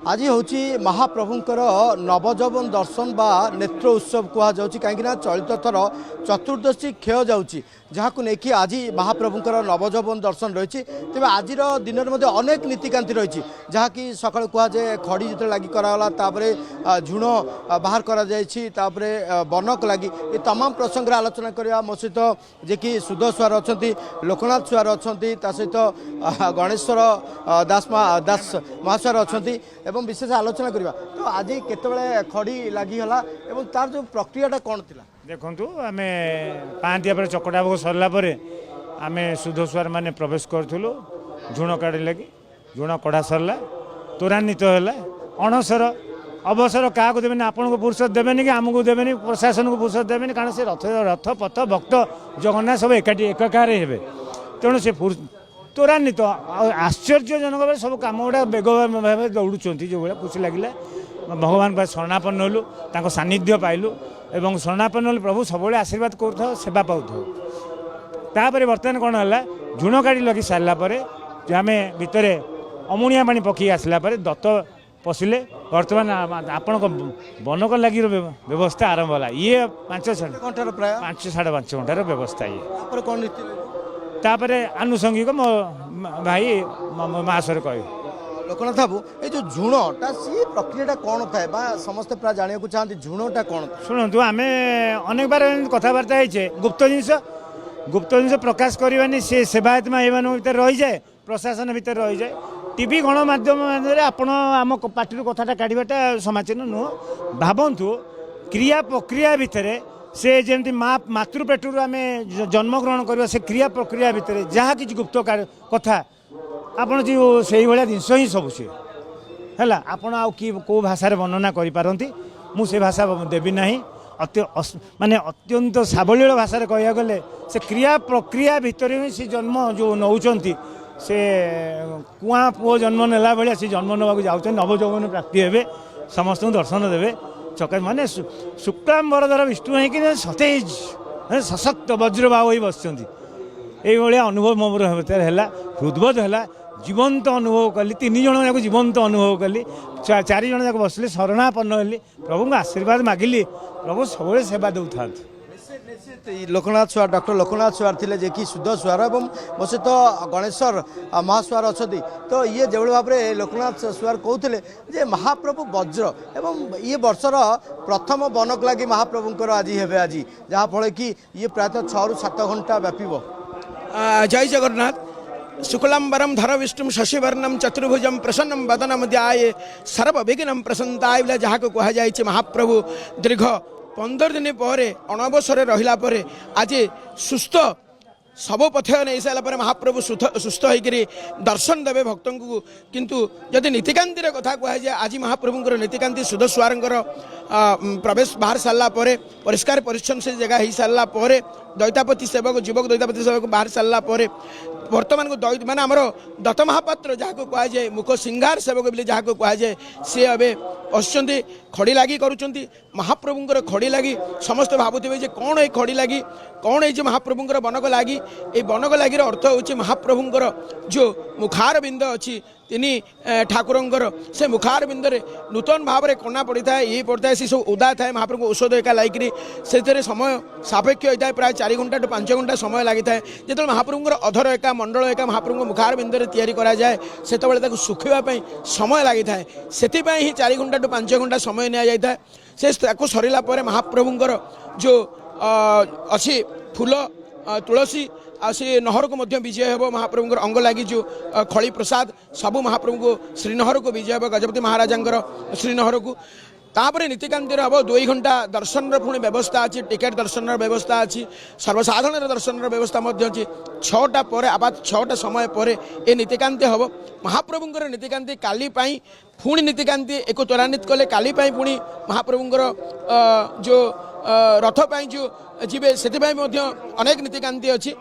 आज हूँ महाप्रभुंकर नवजौवन दर्शन बा नेत्र उत्सव कहुच्छी कहीं चलित थर चतुर्दशी क्षय जाऊँगी जहाँ को लेकिन आज महाप्रभुंकर नवजौवन दर्शन रही तेज आज दिन में अनेक नीतिकांति रही जहाँकि सका कहुए खड़ी जो लगी कराला झुण बाहर कर बनक लगी ये तमाम प्रसंग आलोचना करवा मो सहित जे कि सुध सुआर अच्छा लोकनाथ सुआर अच्छा सहित गणेश्वर दास महासुआर अच्छा एवं विशेष आलोचना करवा तो आज केतबेले खड़ी लगिगला एवं तार जो प्रक्रियाटा कौन थिला देखु आम पाँतिया पर चकटा भोग सरला आम सुधस्वार मैंने प्रवेश करूँ झुण काढ़ लगी झुण कढ़ा सरला त्वरान्वित है अणसर अवसर क्या देवे आपन को फुर्सत देवे कि आमको देवे प्रशासन को फुर्सत देवे कारण से रथ पथ भक्त जगन्नाथ सब एकाठी एकाकार हे तेणु से त्वरान्वित आश्चर्यजनक भाव सब कम गुड़ा बेग भाव दौड़ुं जो भाई खुशी लगे भगवान पास शरणापन्न हलु सानिध्य पाइलु एवं शरणापन्न हलु प्रभु सब आशीर्वाद कर सेवा पाऊपर बर्तमान कौन है झुण काढ़ी लगी सारापर आम भितर अमुणिया पानी पकई आसला दत्त पशिले बर्तमान आपण बनक लगी व्यवस्था आरंभ है ये 5-5.5 घंटार व्यवस्था ये कौन तापर आनुषंगिक मो भाई महाशय कह लोकनाथ बाबू ये जो झुणटा सी प्रक्रिया कौन थाए समस्त प्राय जाना चाहते झुणटा कौन शुणु आम अनेक बार कथबार्ता होइछे गुप्त जिनस प्रकाश करवानी सी सेवायत भर रही जाए प्रशासन भर रही जाए टीवी गणमाध्यम आपण आम पार्टी कथाटा काढ़ाटा समाचार नुह भावतु क्रिया प्रक्रिया भितर से जमी मातृपेटर आम जन्मग्रहण करवा से क्रिया प्रक्रिया भितर जहाँ कि गुप्त कथा आपड़ जो से भाया जिनस ही सब सी है आपड़ आो भाषा वर्णना करपारती मुझे भाषा देवी ना माने अत्यंत सावलील भाषा कह गले से क्रिया प्रक्रिया भितर ही से जन्म जो नौकरी से कुआ पुओ जन्म नेला भाया से जन्म नाक जाऊँ नवजौवन प्राप्ति हे समस्त दर्शन देवे चक माने शुक्लांबरधर विष्णु है सतेज सशक्त वज्रभाव ही बस अनुभव मो है हृदबोध है जीवंत अनुभव कली 3 जन जाक जीवंत अनुभव कली 4 जन जाक बसले शरणापन्न हेली प्रभु को आशीर्वाद मागिली प्रभु सब सेवा दौ था लोकनाथ सुआर डॉक्टर लोकनाथ सुआर थे जे कि सुध सुआर और मो सहित गणेश्वर महासुआर अच्छा तो ये जो भाव में लोकनाथ सुआर कहते जे महाप्रभु वज्र एवं ये वर्षर प्रथम बनक लगी महाप्रभुंर आज हे आज जहाँफल कि ये प्रायतः 6 ରୁ 7 घंटा व्यापीब जय जगन्नाथ शुक्लांबरम धर विष्णु शशिवर्णम चतुर्भुजम प्रसन्नम वदनम ध्याये सर्वविघ्नं प्रसन्नाय जहाँ को कहुई महाप्रभु दीर्घ 15 दिन पर अनवसर रहिला परे आज सुस्थ सब पथय नहीं सारापर महाप्रभु सुस्थ होकर दर्शन देवे भक्त को किंतु जदि नीतिकांतिर कथा कहुए आज महाप्रभुंर नीतिकांति सुध सुआरंकर प्रवेश बाहर सारा परिष्कार परिच्छन्न से जगह हो सारा दैतापति सेवक युवक दैतापति सेवक बाहर सारा वर्तमान को माने आमर दत्त महापात्र जहाँ को कहुए मुख सिंगार सेवक बोली जहाँ को कहुए सी ए पशुंट खड़ी लगी करुँच महाप्रभुंर खड़ी लगी समस्त भावुवे कौन ये खड़ी लगी कौन ये महाप्रभुंर बनक लगी ये बनक लगिर अर्थ हूँ महाप्रभुंर जो मुखार बिंद अच्छी तीन ठाकुरंकर से मुखार बिंदरे नूतन भाव में कना पड़ी था ये पड़ता है सी सब उदा थाए महाप्रभु औषध एका लाइक से समय सापेक्ष होता है प्राय 4 घंटा to 5 घंटा समय लगी था जो महाप्रभुंर अधर एका मंडल एका महाप्रभु मुखार बिंदरे तैयारी करा जाए से सुखापी समय लगी था से ही 4 घंटा to 5 घंटा समय नि जाए से सरला महाप्रभुंर जो अच्छी फूल तुलसी आ से नहर को मध्य विजय हो महाप्रभुंर अंग लगी जो खड़ी प्रसाद सबू महाप्रभु को श्रीनहर को विजय हो गजपति महाराजा श्रीनहर को तापर नीतिकांतिर हम 2 घंटा दर्शन पुणी व्यवस्था अच्छी टिकेट दर्शन व्यवस्था अच्छी सर्वसाधारण दर्शन व्यवस्था अच्छी 6टा पर आपात 6टा समय पर ये नीतिकांति हम महाप्रभुंर नीतिकांति काली पुणी नीतिकांति एक त्वरान्वित कले काली पुणी महाप्रभुंर जो रथ पाई जो जीवे से अनेक नीतिकांति अच्छी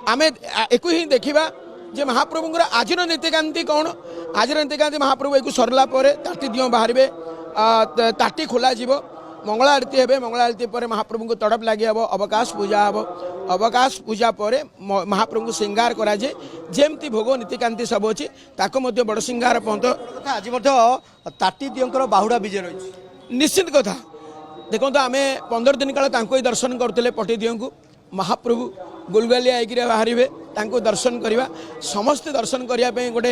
आम एक ही देखा जे महाप्रभुंर आज नीतिकांति कौन आज नीतिकांति महाप्रभु एक सरला ताटी दियो बाहर ताटी खोल मंगला आरती हे मंगला आरती पर महाप्रभु को तड़प लगे हम अवकाश पूजा हम अवकाश पूजा पर महाप्रभु को श्रृंगार कराए जमती भोग नीतिकांति सब अच्छी ताको बड़ श्रृंगार पर्यंत आज ताटी दियों बाहुड़ा विजय रही निश्चित कथा देखो आम 15 दिन काल ही दर्शन करते पटी दियों को महाप्रभु गुलगालिया होकर बाहर तांको दर्शन करवा समस्ते दर्शन करने गोटे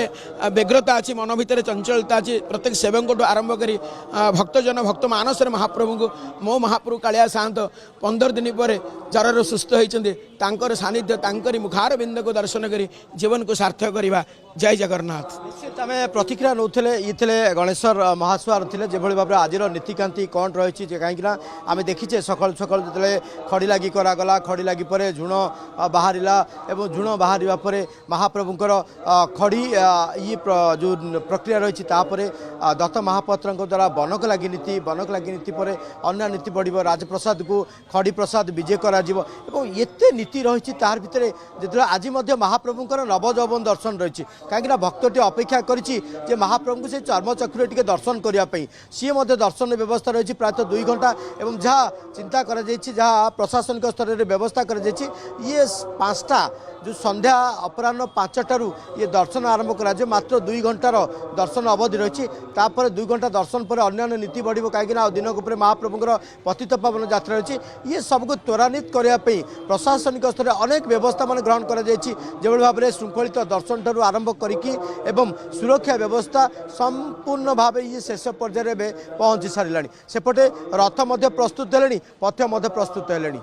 व्यग्रता अच्छी मन भितर चंचलता अच्छी प्रत्येक सेवक आरंभ कर भक्तजन भक्त मानस महाप्रभु को मो महाप्रभु कालिया सात 15 दिन पर जर सुस्थ होती सानिध्य तांकरी मुखार बिंद को दर्शन कर जीवन को सार्थक करवा जय जगन्नाथ। निश्चित आम प्रतिक्रिया नौले ये गणेश्वर महासुआर थे जो भाव में आज नीतिकांति कौन रही कहीं आम देखीचे सकाल सकाल जो खड़ी लगी करागला खड़ी लगी पर झुण बाहर झुण बाहर महाप्रभुंर खड़ी ये जो प्रक्रिया रही दत्त महापात्र द्वारा बनक लगी नीति पर अन्य नीति बढ़ राजप्रसाद को खड़ी प्रसाद विजय करते नीति रही तार भितर जो आज महाप्रभुंर नवजौवन दर्शन रही कहीं भक्तटी अपेक्षा कर महाप्रभु से चर्मचक्र टी दर्शन करने सी दर्शन व्यवस्था रही प्रायतः 2 घंटा एवं जहाँ चिंता जहाँ प्रशासनिक स्तर में व्यवस्था कर ये 5टा जो संध्या अपराह 5टारू ये दर्शन आरंभ कर मात्र 2 घंटार दर्शन अवधि रही 2 घंटा दर्शन पर अन्य नीति बढ़ कहीं दिन को महाप्रभुंर पतित पावन यात्रा रही ये सबको त्वरान्वित करने प्रशासनिक स्तर में अनेक व्यवस्था मान ग्रहण कर भाव में श्रृंखलित दर्शन ठार आरंभ करिकी एवं सुरक्षा व्यवस्था संपूर्ण भाव ये शेष पर्यायर पहुंची सारे सेपटे रथ प्रस्तुत है पथ प्रस्तुत है।